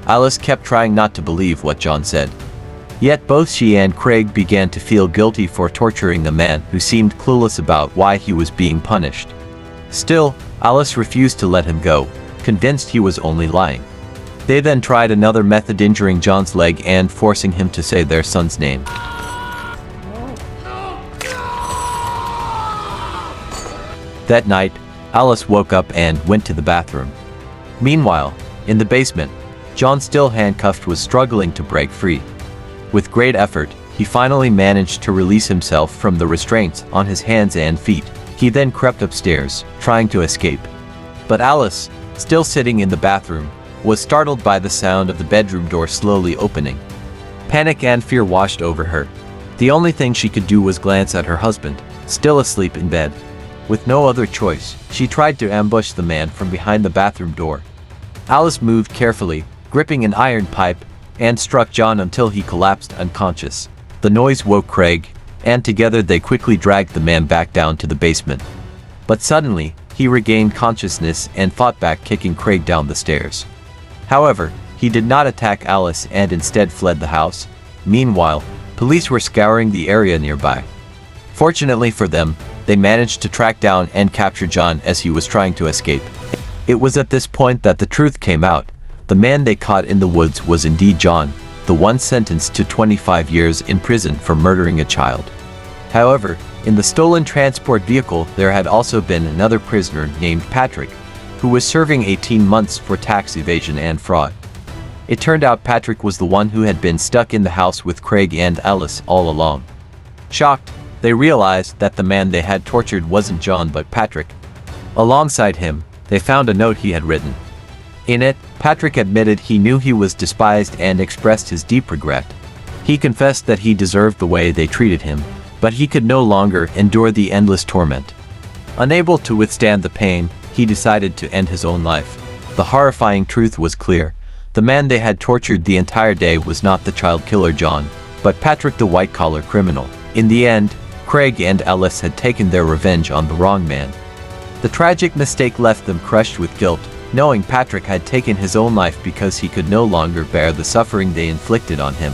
Alice kept trying not to believe what John said. Yet both she and Craig began to feel guilty for torturing a man who seemed clueless about why he was being punished. Still, Alice refused to let him go, convinced he was only lying. They then tried another method, injuring John's leg and forcing him to say their son's name. That night, Alice woke up and went to the bathroom. Meanwhile, in the basement, John, still handcuffed, was struggling to break free. With great effort, he finally managed to release himself from the restraints on his hands and feet. He then crept upstairs, trying to escape. But Alice, still sitting in the bathroom, was startled by the sound of the bedroom door slowly opening. Panic and fear washed over her. The only thing she could do was glance at her husband, still asleep in bed. With no other choice, she tried to ambush the man from behind the bathroom door. Alice moved carefully, gripping an iron pipe, and struck John until he collapsed unconscious. The noise woke Craig, and together they quickly dragged the man back down to the basement. But suddenly, he regained consciousness and fought back, kicking Craig down the stairs. However, he did not attack Alice and instead fled the house. Meanwhile, police were scouring the area nearby. Fortunately for them, they managed to track down and capture John as he was trying to escape. It was at this point that the truth came out. The man they caught in the woods was indeed John, the one sentenced to 25 years in prison for murdering a child. However, in the stolen transport vehicle there had also been another prisoner named Patrick, who was serving 18 months for tax evasion and fraud. It turned out Patrick was the one who had been stuck in the house with Craig and Alice all along. Shocked, they realized that the man they had tortured wasn't John but Patrick. Alongside him, they found a note he had written. In it, Patrick admitted he knew he was despised and expressed his deep regret. He confessed that he deserved the way they treated him, but he could no longer endure the endless torment. Unable to withstand the pain, he decided to end his own life. The horrifying truth was clear. The man they had tortured the entire day was not the child killer John, but Patrick, the white-collar criminal. In the end, Craig and Alice had taken their revenge on the wrong man. The tragic mistake left them crushed with guilt, knowing Patrick had taken his own life because he could no longer bear the suffering they inflicted on him.